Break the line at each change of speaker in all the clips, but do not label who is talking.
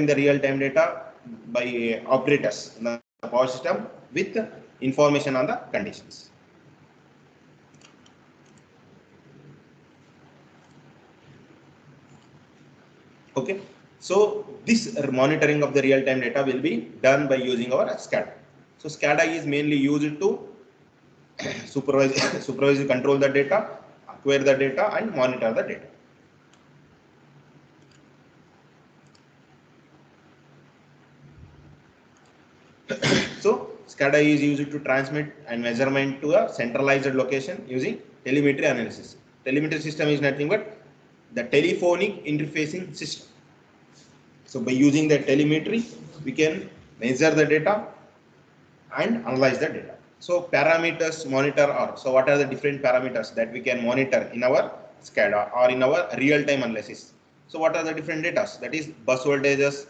the real-time data by operators in the power system with information on the conditions. Okay, so this monitoring of the real-time data will be done by using our SCADA. So SCADA is mainly used to supervise, control the data, acquire the data, and monitor the data. So SCADA is used to transmit and measurement to a centralized location using telemetry analysis. Telemetry system is nothing but the telephonic interfacing system. So by using the telemetry, we can measure the data and analyze the data. So parameters monitor are, so what are the different parameters that we can monitor in our SCADA or in our real-time analysis? So what are the different data? That is bus voltages,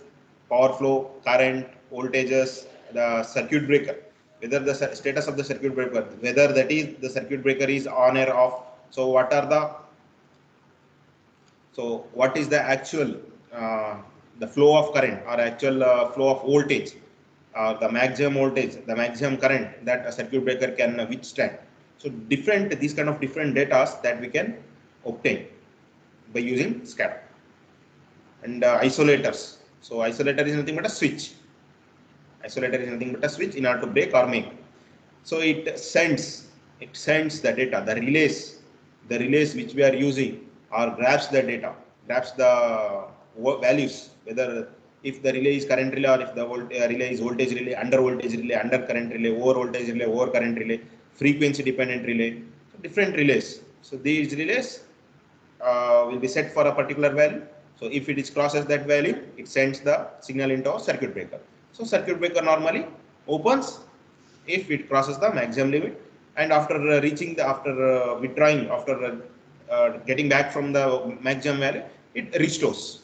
power flow, current, voltages, the circuit breaker, whether the status of the circuit breaker, whether that is the circuit breaker is on or off. So what are the, so what is the actual the flow of current or actual flow of voltage, the maximum voltage, the maximum current that a circuit breaker can withstand. So different, these kind of different data that we can obtain by using SCADA. And isolators. So isolator is nothing but a switch. Isolator is nothing but a switch in order to break or make. So it sends the data, the relays which we are using, or grabs the data, grabs the values, whether if the relay is current relay or if the relay is voltage relay, under current relay, over voltage relay, over current relay, frequency dependent relay, so different relays. So these relays will be set for a particular value. So if it is crosses that value, it sends the signal into a circuit breaker. So circuit breaker normally opens if it crosses the maximum limit, and after reaching the, after withdrawing, after getting back from the maximum value, it restores.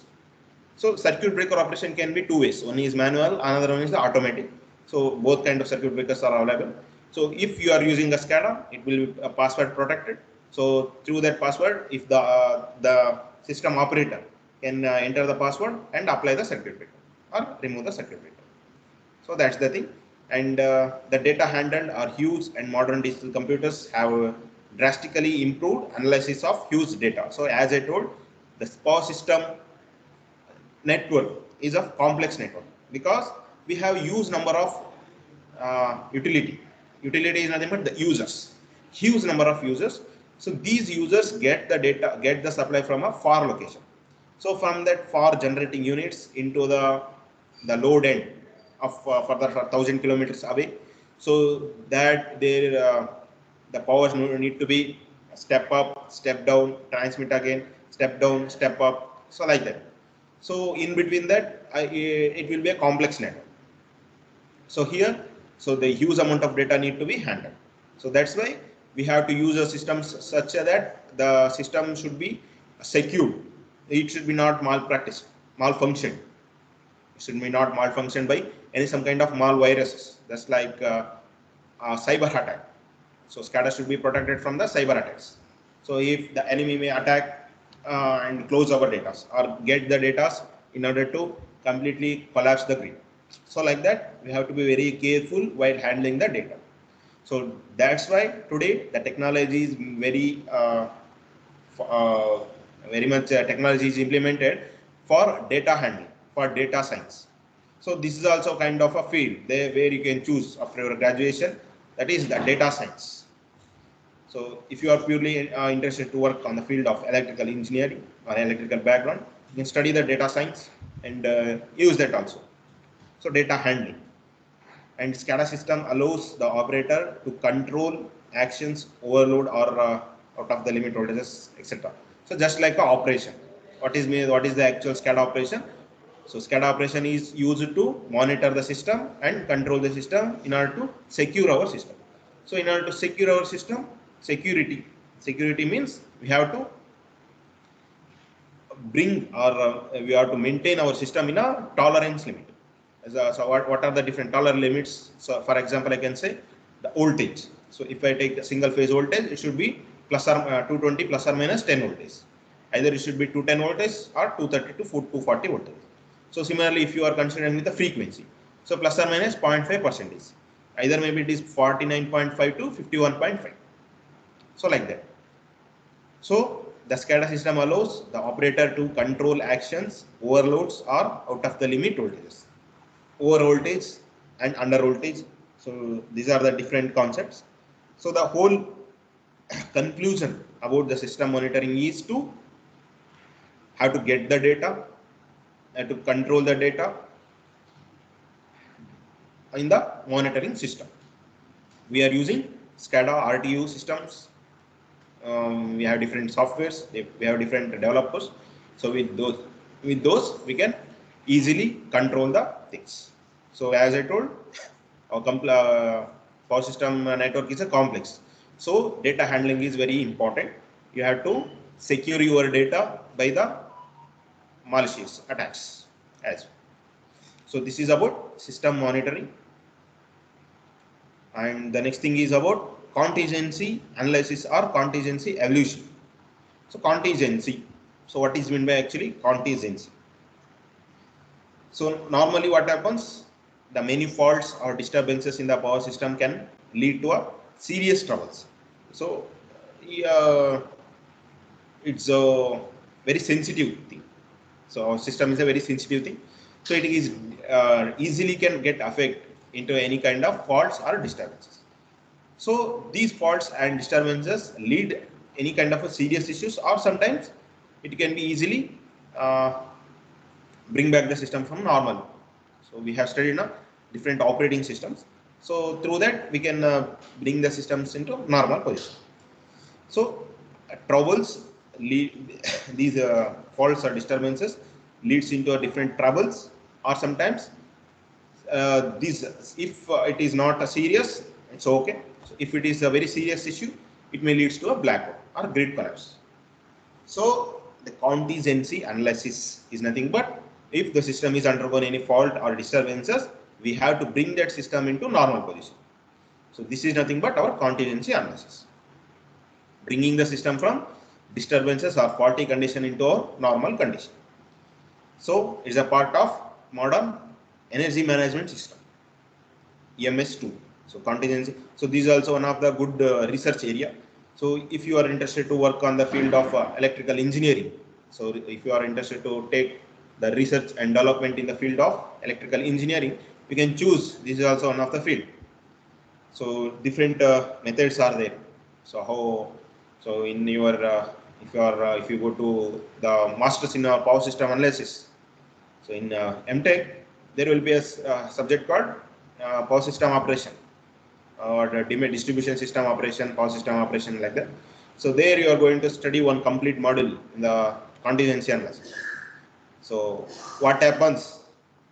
So circuit breaker operation can be two ways. One is manual, another one is the automatic. So both kind of circuit breakers are available. So if you are using a SCADA, it will be password protected. So through that password, if the system operator can enter the password and apply the circuit breaker or remove the circuit breaker. So that's the thing. And the data handled are huge, and modern digital computers have drastically improved analysis of huge data. So as I told, the power system network is a complex network because we have huge number of utility is nothing but the users, huge number of users. So these users get the data, get the supply from a far location. So from that far generating units into the load end of further 1,000 kilometers away, so that there the powers need to be step up, step down, transmit again, step down, step up, so like that. So in between that, it will be a complex network. So here, so the huge amount of data need to be handled. So that's why we have to use a system such that the system should be secure. It should be not malfunction. It should be not malfunction by any some kind of malviruses. That's like cyber attack. So SCADA should be protected from the cyber attacks. So if the enemy may attack and close our data or get the data in order to completely collapse the grid. So like that, we have to be very careful while handling the data. So that's why today the technology is very much technology is implemented for data handling, for data science. So this is also kind of a field there where you can choose after your graduation, that is the data science. So if you are purely interested to work on the field of electrical engineering or electrical background, you can study the data science and use that also. So data handling, and SCADA system allows the operator to control actions, overload or out of the limit voltages, etc. So just like a operation, what is the actual SCADA operation? So SCADA operation is used to monitor the system and control the system in order to secure our system. So in order to secure our system, security means we have to bring or we have to maintain our system in a tolerance limit. So what are the different tolerance limits? So for example, I can say the voltage. So if I take the single phase voltage, it should be plus or 220 plus or minus 10 voltage. Either it should be 210 voltage or 230 to 240 voltage. So similarly, if you are considering with the frequency, so plus or minus 0.5%, either maybe it is 49.5 to 51.5. So like that. So the SCADA system allows the operator to control actions, overloads or out of the limit voltages, over voltage and under voltage. So these are the different concepts. So the whole conclusion about the system monitoring is to have to get the data and to control the data in the monitoring system. We are using SCADA RTU systems. We have different softwares. We have different developers. So with those we can easily control the things. So as I told, our power system network is a complex. So data handling is very important. You have to secure your data by the malicious attacks as well. So this is about system monitoring. And the next thing is about contingency analysis or contingency evolution. So contingency. So what is meant by actually contingency? So normally what happens? The many faults or disturbances in the power system can lead to a serious troubles. So it's a very sensitive thing. So our system is a very sensitive thing. So it is easily can get affect into any kind of faults or disturbances. So these faults and disturbances lead any kind of a serious issues, or sometimes it can be easily bring back the system from normal. So we have studied different operating systems. So through that we can bring the systems into normal position. So troubles lead these faults or disturbances leads into a different troubles, or sometimes these if it is not a serious, it's okay. So if it is a very serious issue, it may leads to a blackout or grid collapse. So the contingency analysis is nothing but if the system is undergone any fault or disturbances, we have to bring that system into normal position. So this is nothing but our contingency analysis, bringing the system from disturbances or faulty condition into a normal condition. So it's a part of modern energy management system, EMS2. So contingency. So this is also one of the good research area. So if you are interested to work on the field of electrical engineering, so if you are interested to take the research and development in the field of electrical engineering, you can choose. This is also one of the field. So different methods are there. So how? So in your if you go to the masters in power system analysis, so in MTech there will be a subject called power system operation, or distribution system operation, power system operation, like that. So there you are going to study one complete module in the contingency analysis. So what happens?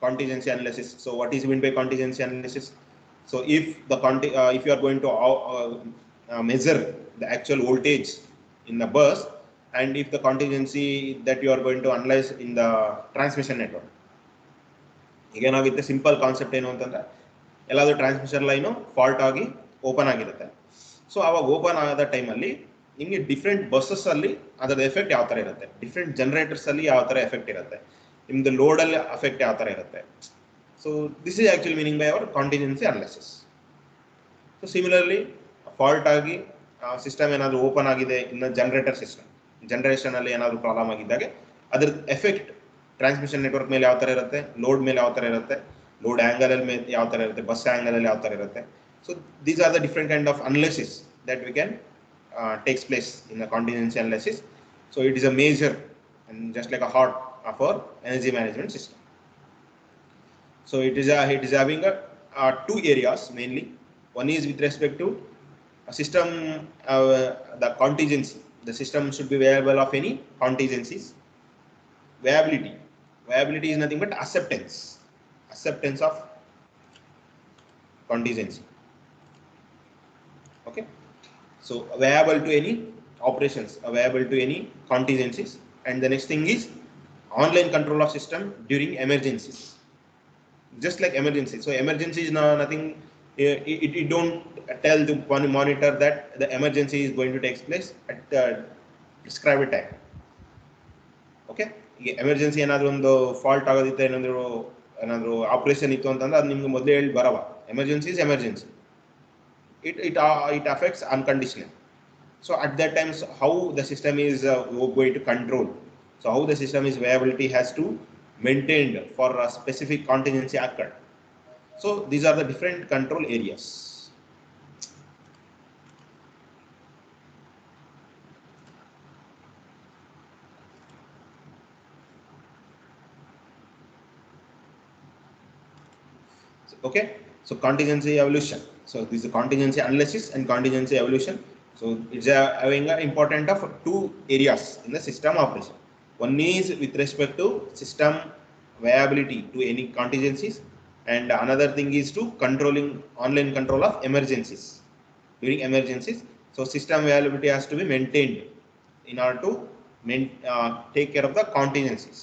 Contingency analysis. So what is meant by contingency analysis? So if the if you are going to measure the actual voltage in the bus, and if the contingency that you are going to analyze in the transmission network, with the simple concept ಏನು ಅಂತಂದ್ರೆ ಎಲ್ಲಾದರೂ transmission line fault ಆಗಿ open ಆಗಿರುತ್ತೆ. So ಅವಾಗ open ಆದ ಟೈಮಲ್ಲಿ ನಿಮಗೆ different buses ಅಲ್ಲಿ ಅದರ ಎಫೆಕ್ಟ್ ಯಾವ ಥರ ಇರುತ್ತೆ, ಡಿಫ್ರೆಂಟ್ ಜನರೇಟರ್ಸ್ ಅಲ್ಲಿ ಯಾವ ಥರ ಎಫೆಕ್ಟ್ ಇರುತ್ತೆ, ನಿಮ್ದು ಲೋಡಲ್ಲಿ ಅಫೆಕ್ಟ್ ಯಾವ ಥರ ಇರುತ್ತೆ. So this is actually meaning by our contingency analysis. So similarly fault ಆಗಿ ಸಿಸ್ಟಮ್ ಏನಾದರೂ ಓಪನ್ ಆಗಿದೆ, ಇನ್ನು ಜನರೇಟರ್ ಸಿಸ್ಟಮ್ ಜನರೇಷನ್ ಅಲ್ಲಿ ಏನಾದರೂ ಪ್ರಾಬ್ಲಮ್ ಆಗಿದ್ದಾಗ ಅದ್ರ ಎಫೆಕ್ಟ್ ಟ್ರಾನ್ಸ್ಮಿಷನ್ ನೆಟ್ವರ್ಕ್ ಮೇಲೆ ಯಾವ ಥರ ಇರುತ್ತೆ, ಲೋಡ್ ಮೇಲೆ ಯಾವ ಥರ ಇರುತ್ತೆ, ಲೋಡ್ ಆ್ಯಂಗಲ್ ಅಲ್ಲಿ ಯಾವ ಥರ ಇರುತ್ತೆ, ಬಸ್ ಆ್ಯಂಗಲ್ ಅಲ್ಲಿ ಯಾವ ಥರ ಇರುತ್ತೆ. So these are the different kind of analysis that we can takes place in the contingency analysis. So it is a major and just like a heart of our energy management system. So it is having two areas mainly. One is with respect to a system, the contingency. The system should be viable of any contingencies. Viability is nothing but acceptance of contingency. Okay. So viable to any operations, viable to any contingencies. And the next thing is online control of system during emergencies, just like emergency. So emergency is nothing, it don't tell the monitor that the emergency is going to take place at the prescribed time. Okay. ಈಗ emergency ಏನಾದರೂ ಒಂದು fault ಆಗೋದಿತ್ತು, ಏನಾದರೂ operation ಇತ್ತು ಅಂತಂದ್ರೆ ಅದು ನಿಮ್ಗೆ ಮೊದಲೇ ಹೇಳಿ ಬರವ. Emergency is emergency, it affects unconditional. So at that time, how the system is going to control, so how the system is viability has to maintained for a specific contingency occurred. So these are the different control areas. Okay, so contingency evolution. So this is contingency analysis and contingency evolution. So it's having an important of two areas in the system operation. One is with respect to system viability to any contingencies, and another thing is to controlling online control of emergencies during emergencies. So system viability has to be maintained in order to take care of the contingencies.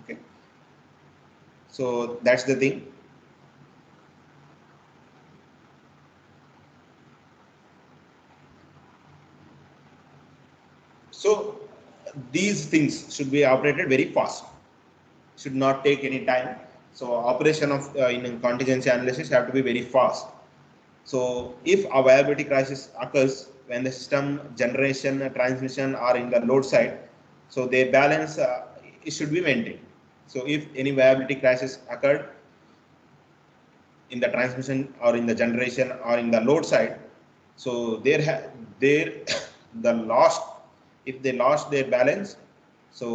Okay, so that's the thing. So these things should be operated very fast, should not take any time. So operation of in contingency analysis have to be very fast. So if a viability crisis occurs when the system generation, transmission are in the load side, so their balance it should be maintained. So if any viability crisis occurred in the transmission or in the generation or in the load side, so there the lost, if they lost their balance, so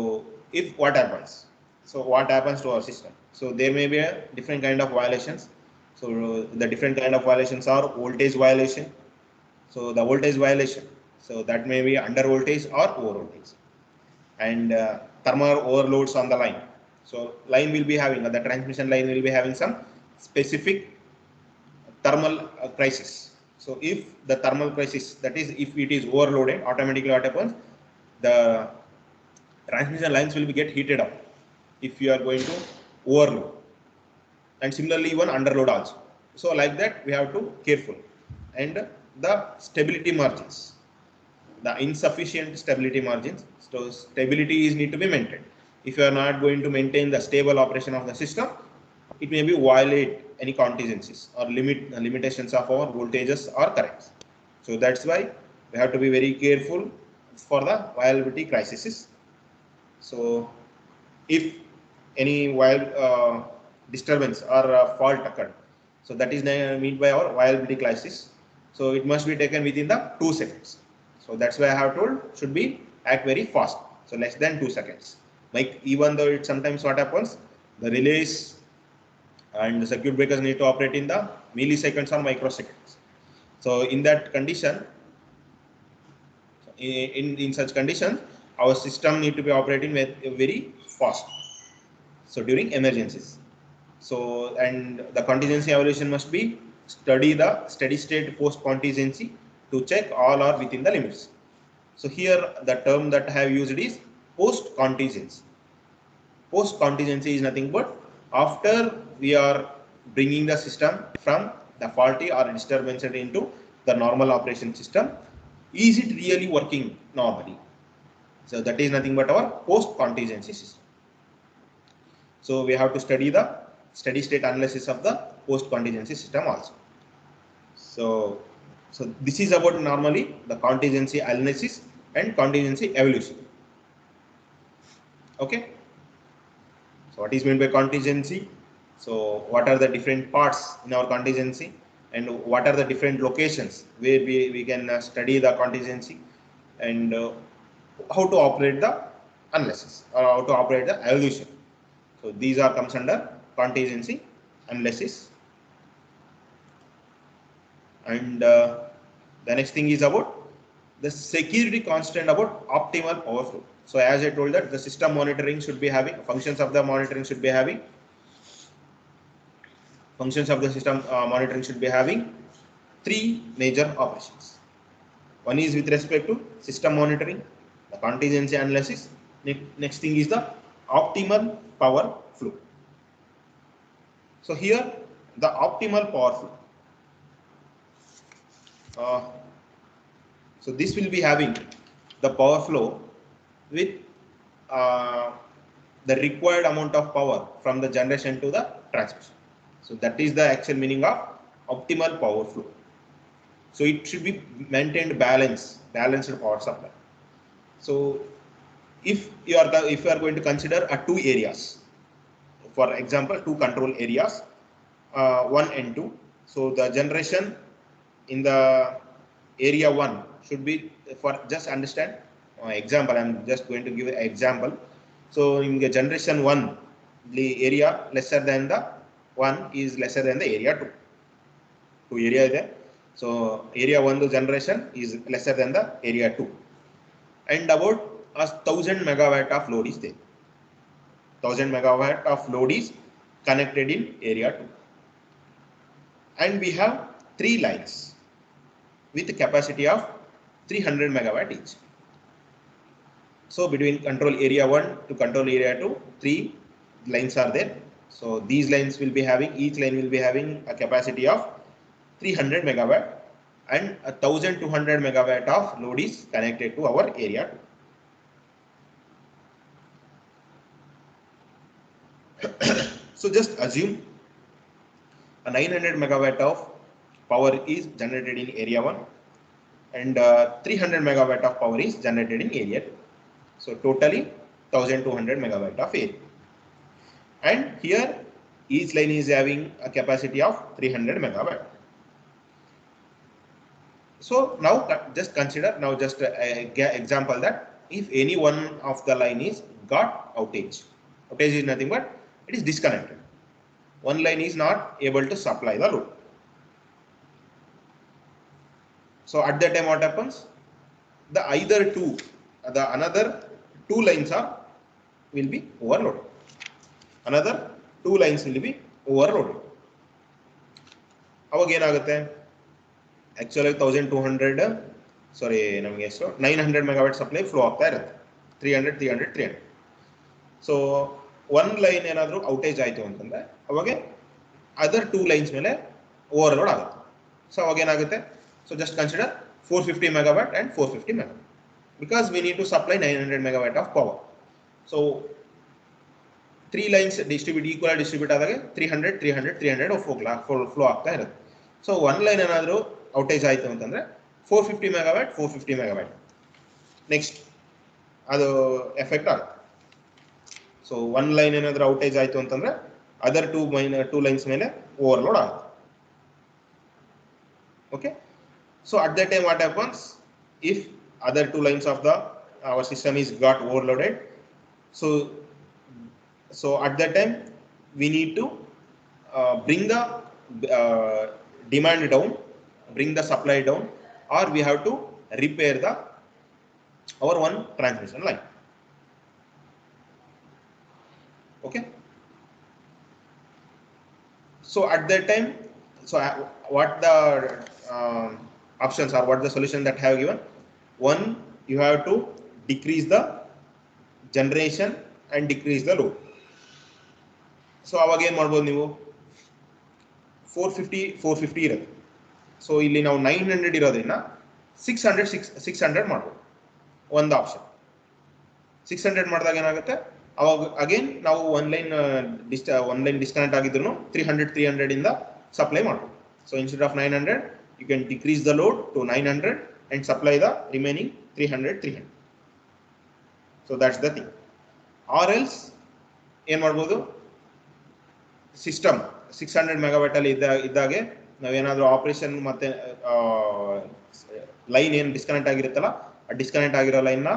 if what happens, so what happens to our system? So there may be a different kind of violations. So the different kind of violations are voltage violation. So the voltage violation, so that may be under voltage or over voltage, and thermal overloads on the line. So line will be having, the transmission line will be having some specific thermal crisis. So if the thermal crisis, that is if it is overloaded, automatically what happens, the transmission lines will be get heated up if you are going to overload, and similarly even underload also. So like that we have to careful. And the stability margins, the insufficient stability margins, so stability is need to be maintained. If you are not going to maintain the stable operation of the system, it may be violate any contingencies or limitations of our voltages or currents. So that's why we have to be very careful for the viability crises. So if any disturbance or fault occurred, so that is meant by our viability crisis. So it must be taken within the 2 seconds. So that's why I have told should be act very fast. So less than 2 seconds. Like even though it sometimes what happens, the relays and the circuit breakers need to operate in the milliseconds or microseconds. So in that condition, in such condition, our system need to be operating very fast. So during emergencies, so and the contingency evaluation must be study the steady state post contingency to check all are within the limits. So here the term that I have used is post contingency. Post contingency is nothing but after we are bringing the system from the faulty or disturbance into the normal operation system, is it really working normally? So that is nothing but our post contingency system. So we have to study the steady state analysis of the post contingency system also. So this is about normally the contingency analysis and contingency evolution. Okay, so what is meant by contingency? So what are the different parts in our contingency, and what are the different locations where we can study the contingency, and how to operate the analysis or how to operate the evolution. So these are comes under contingency analysis. And the next thing is about the security constant about optimal power flow. So as I told that the system monitoring should be having functions of the monitoring should be having functions of the system monitoring should be having 3 major operations. One is with respect to system monitoring, the contingency analysis. Next thing is the optimal power flow. So here the optimal power flow. So this will be having the power flow with the required amount of power from the generation to the transmission. So that is the actual meaning of optimal power flow. So it should be maintained balanced power supply. So if you are going to consider two areas, for example, two control areas, 1 and 2. So the generation in the area 1 should be, for just understand example, I am just going to give an example. So in the generation 1, the area lesser than the 1 is lesser than the area 2. Two area there. So area 1 the generation is lesser than the area 2. And about 1000 megawatt of load is there. 1000 megawatt of load is connected in area 2. And we have 3 lines with a capacity of 300 megawatt each. So between control area 1 to control area 2, 3 lines are there. So these lines will be having, each line will be having a capacity of 300 megawatt and 1200 megawatt of load is connected to our area 2. So just assume a 900 megawatt of power is generated in area 1 and 300 megawatt of power is generated in area 2. So totally 1200 megawatt of area. And here each line is having a capacity of 300 megawatt. So now just consider, now just an example that if any one of the line is got outage is nothing but it is disconnected. One line is not able to supply the load. So at that time what happens? The another two lines will be overloaded. Another two lines will be overloaded. ಅವಾಗ ಏನಾಗುತ್ತೆ? Actually 900 megawatt supply flow ಆಗ್ತಾ ಇರುತ್ತೆ. 300. So one line ಏನಾದರೂ outage ಆಯಿತು ಅಂತಂದ್ರೆ ಅವಾಗ other two lines ಮೇಲೆ overload ಆಗುತ್ತೆ. So ಅವಾಗ ಏನಾಗುತ್ತೆ? So just consider 450 megawatt and 450 megawatt because we need to supply 900 megawatt of power. So three lines equal distribute ಆದಾಗ 300 flow ಆಗ್ತಾ ಇರುತ್ತೆ. So one line ಏನಾದರೂ outage ಆಯಿತು ಅಂತಂದ್ರೆ 450 megawatt next ಅದು ಎಫೆಕ್ಟ್ ಆಗುತ್ತೆ. So one line ಏನಾದರೂ outage ಆಯಿತು ಅಂತಂದ್ರೆ other two lines ಮೇಲೆ overload ಆಗುತ್ತೆ. Okay. So at that time what happens? If other two lines of our system is got overloaded, so at that time we need to bring the demand down, bring the supply down, or we have to repair our one transmission line. Okay. So at that time, so what the options are, what the solution that I have given? One, you have to decrease the generation and decrease the load. So ಅವಾಗ ಏನು ಮಾಡ್ಬೋದು ನೀವು? 450 ಇರುತ್ತೆ. So ಇಲ್ಲಿ ನಾವು 900 ಇರೋದ್ರಿಂದ 600 ಮಾಡ್ಬೋದು. ಒಂದು ಆಪ್ಷನ್ 600 ಮಾಡಿದಾಗ ಏನಾಗುತ್ತೆ? ಅವಾಗ ಅಗೇನ್ ನಾವು one line ಡಿಸ್ಕನೆಕ್ಟ್ ಆಗಿದ್ರು 300 ಇಂದ ಸಪ್ಲೈ ಮಾಡ್ಬೋದು. So instead of 900, you can decrease the load to 900 and supply the remaining 300. So that's the thing. Or else ಏನು ಮಾಡ್ಬೋದು? ಸಿಸ್ಟಮ್ 600 ಮೆಗಾವ್ಯಾಟ್ ಅಲ್ಲಿ ಇದ್ದಾಗೆ ನಾವೇನಾದರೂ ಆಪರೇಷನ್ ಮತ್ತೆ ಲೈನ್ ಏನು ಡಿಸ್ಕನೆಕ್ಟ್ ಆಗಿರುತ್ತಲ್ಲ ಆ ಡಿಸ್ಕನೆಕ್ಟ್ ಆಗಿರೋ ಲೈನ್ನ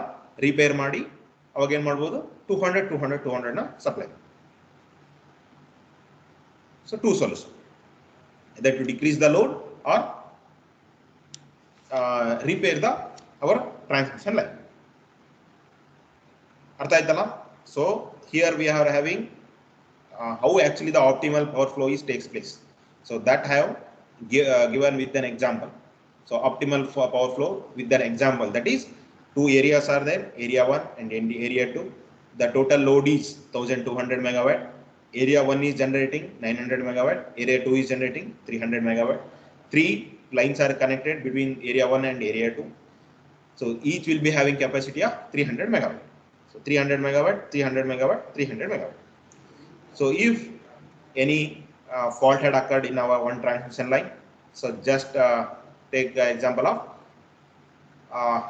ರಿಪೇರ್ ಮಾಡಿ ಅವಾಗ ಏನು ಮಾಡ್ಬೋದು? 200 ನ supply. So two solutions, either to decrease the load or repair our transmission line. ಅರ್ಥ ಆಯ್ತಲ್ಲ? So here we are having how actually the optimal power flow takes place. So that I have given with an example. So optimal power flow with an example, that is two areas are there, area 1 and area 2. The total load is 1200 megawatt. Area 1 is generating 900 megawatt, area 2 is generating 300 megawatt. Three lines are connected between area 1 and area 2. So each will be having capacity of 300 megawatt. So 300 megawatt, 300 megawatt, 300 megawatt. So if any fault had occurred in our one transmission line, so just take the example of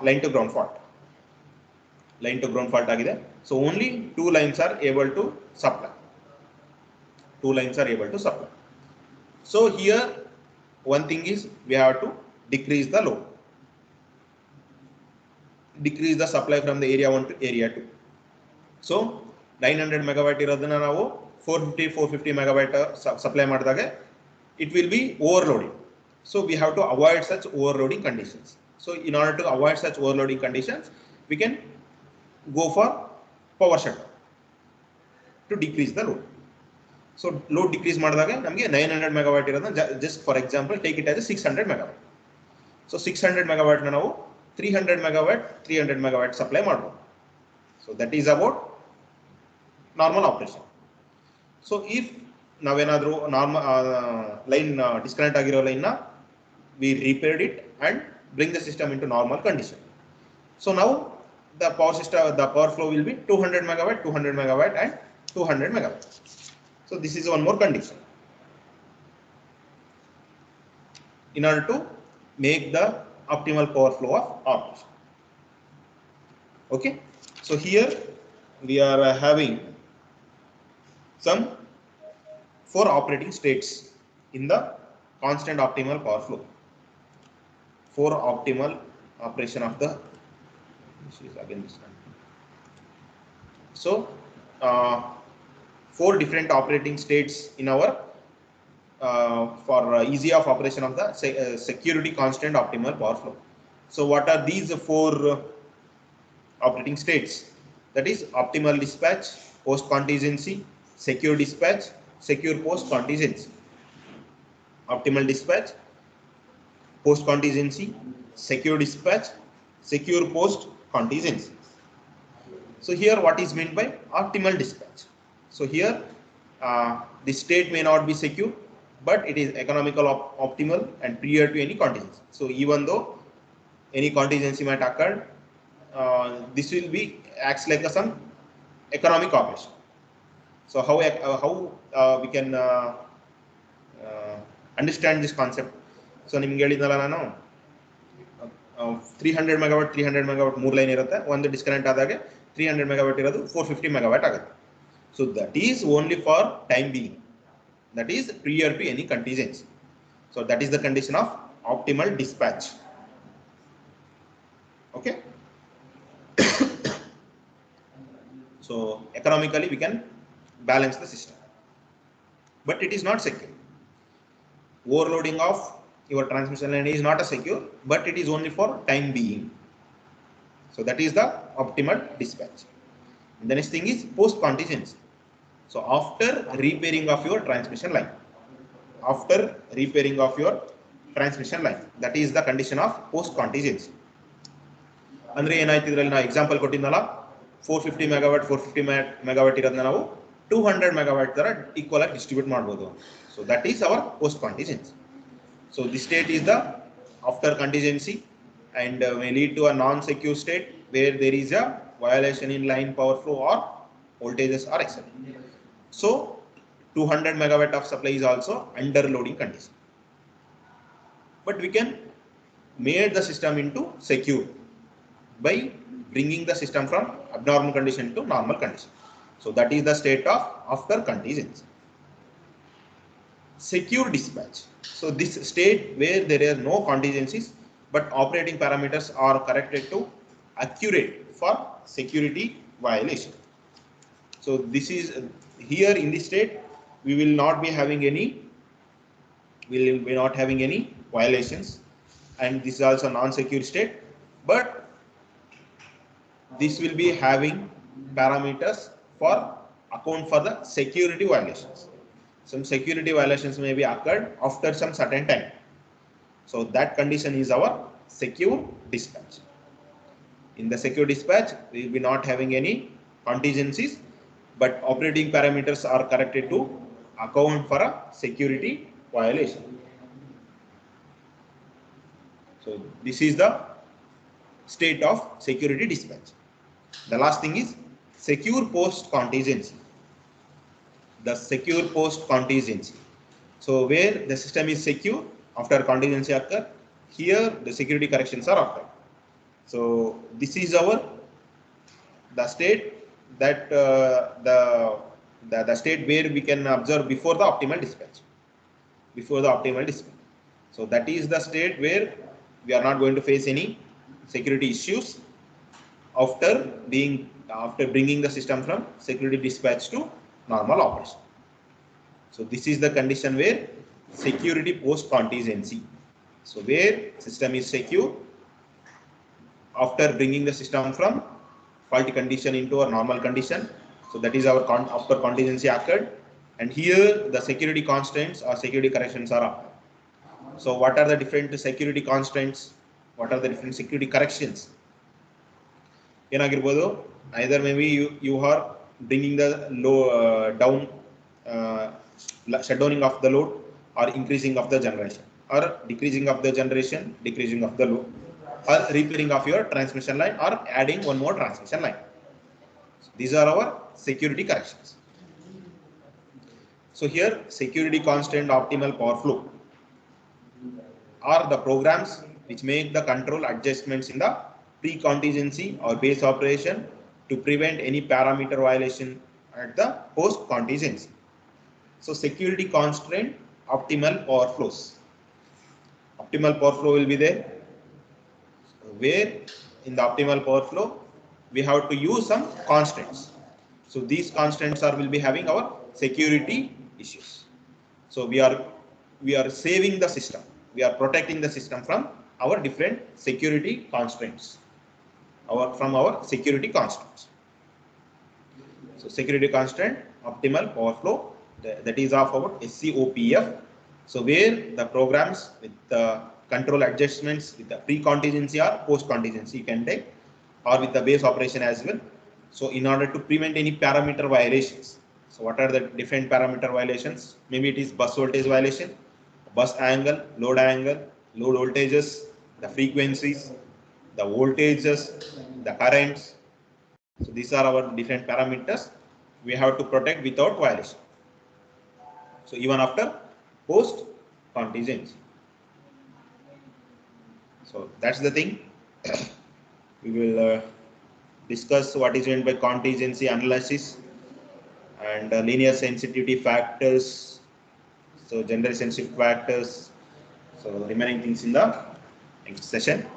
line to ground fault. Line to ground fault agide. So only two lines are able to supply. Two lines are able to supply. So here one thing is we have to decrease the load. Decrease the supply from the area 1 to area 2. So 900 megawatt irodana ನಾವು 450 megawatt supply ಮಾಡಿದಾಗ it will be overloading. So we have to avoid such overloading conditions. So in order to avoid such overloading conditions, we can go for power shutdown to decrease the load. So load decrease ಮಾಡಿದಾಗ ನಮಗೆ 900 megawatt ಇರೋದನ್ನ just for example take it as a 600 megawatt. So 600 megawatt ನ ನಾವು 300 megawatt supply ಮಾಡಬಹುದು. So that is about normal operation. So if ನಾವೇನಾದರೂ normal line disconnect ಆಗಿರೋ ಲೈನ್ನ we repaired it and bring the system into normal condition. So now the power flow will be 200 megawatt, 200 megawatt and 200 megawatt. So this is one more condition in order to make the optimal power flow of operation. Okay, so here we are having some 4 operating states in the constant optimal power flow. 4 optimal operation of the so 4 different operating states in our for easy of operation of the security constant optimal power flow. So what are these 4 operating states? That is optimal dispatch, post contingency, secure dispatch, secure post contingency. Optimal dispatch, post contingency, secure dispatch, secure post contingency. So here what is meant by optimal dispatch? So here the state may not be secure, but it is economical, optimal and prior to any contingency. So even though any contingency might occur, this will be acts like some economic operation. So how we can understand this concept? So ನಿಮಗೆ ಹೇಳಿದ್ನಲ್ಲ ನಾನು 300 megawatt 3 line ಇರುತ್ತೆ, ಒಂದು disconnect ಆದಾಗ 300 megawatt ಇರೋದು 450 megawatt ಆಗುತ್ತೆ. So that is only for time being, that is prior to any contingency. So that is the condition of optimal dispatch. Okay. So economically we can balance the system, but it is not secure. Overloading of your transmission line is not a secure, but it is only for time being. So that is the optimal dispatch. And the next thing is post contingency. So after repairing of your transmission line, that is the condition of post contingency. ಅಂದ್ರೆ ಏನಾಯ್ತು ಇದರಲ್ಲಿ ನಾವು example ಕೊಟ್ಟಿದ್ನಲ್ಲ, 450 megawatt ಇರೋದನ್ನ ನಾವು 200 megawatt ತರ equal ಆಗಿ distribute ಮಾಡಬಹುದು. So that is our post contingency. So this state is the after contingency and may lead to a non-secure state where there is a violation in line power flow or voltages are excessive. So 200 megawatt of supply is also under loading condition, but we can make the system into secure by bringing the system from abnormal condition to normal condition. So that is the state of after contingency. Secure dispatch. So this state where there are no contingencies but operating parameters are corrected to accurate for security violation. So this is here in this state we will not be having any violations, and this is also non-secure state, but this will be having parameters for account for the security violations. Some security violations may be occurred after some certain time. So that condition is our secure dispatch. In the secure dispatch, we will be not having any contingencies, but operating parameters are corrected to account for a security violation. So this is the state of security dispatch. The last thing is secure post contingency. The secure post contingency. So where the system is secure after contingency occur, here the security corrections are occurred. So this is the state that the state where we can observe before the optimal dispatch. Before the optimal dispatch. So that is the state where we are not going to face any security issues after bringing the system from security dispatch to normal operation. So this is the condition where security post contingency. So where system is secure after bringing the system from faulty condition into a normal condition. So that is our after contingency occurred, and here the security constraints or security corrections are up. So what are the different security constraints? What are the different security corrections? Either maybe you are bringing the load down, shutdowning of the load, or increasing of the generation, or decreasing of the generation, decreasing of the load, or repairing of your transmission line, or adding one more transmission line. So these are our security corrections. So here security constant optimal power flow are the programs which make the control adjustments in the pre-contingency or base operation to prevent any parameter violation at the post-contingency. So security constraint optimal power flows. Optimal power flow will be there, where in the optimal power flow we have to use some constants. So these constants will be having our security issues. So we are saving the system. We are protecting the system from our different security constraints. From our security constraints. So security constant optimal power flow, that is of our SCOPF. So where the programs with the control adjustments with the pre-contingency or post-contingency you can take, or with the base operation as well. So in order to prevent any parameter violations. So what are the different parameter violations? Maybe it is bus voltage violation, bus angle, load voltages, the frequencies, the voltages, the currents. So these are our different parameters we have to protect without violation. So even after post contingency. So that's the thing. We will discuss what is meant by contingency analysis and linear sensitivity factors. So general sensitivity factors. So remaining things in the next session.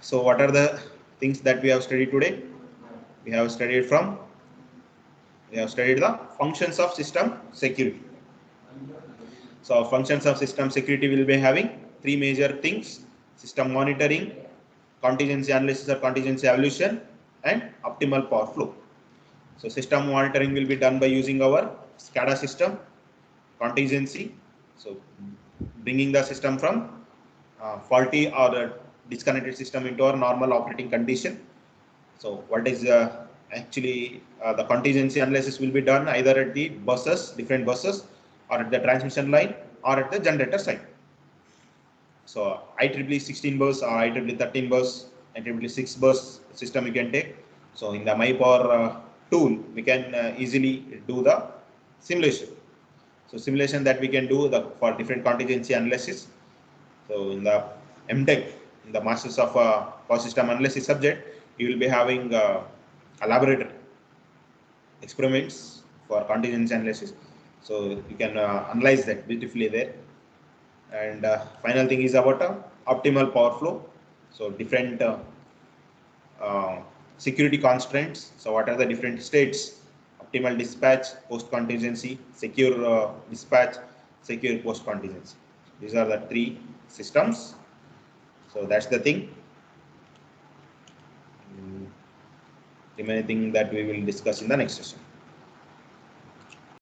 So what are the things that we have studied today? We have studied the functions of system security. So functions of system security will be having three major things: system monitoring, contingency analysis or contingency evaluation, and optimal power flow. So system monitoring will be done by using our SCADA system, contingency. So bringing the system from faulty or disconnected system into our normal operating condition. So what is actually the contingency analysis will be done either at the buses, different buses, or at the transmission line, or at the generator side. So IEEE 16 bus or IEEE 13 bus, IEEE 6 bus system you can take. So in the MyPower tool, we can easily do the simulation. So simulation that we can do for different contingency analysis. So in the MTech, in the Masters of Power System Analysis subject, you will be having a laboratory experiments for contingency analysis. So you can analyze that beautifully there. And final thing is about optimal power flow. So different security constraints. So what are the different states? Optimal dispatch, post contingency, secure dispatch, secure post contingency. These are the three systems. So that's the thing. Remaining thing that we will discuss in the next session.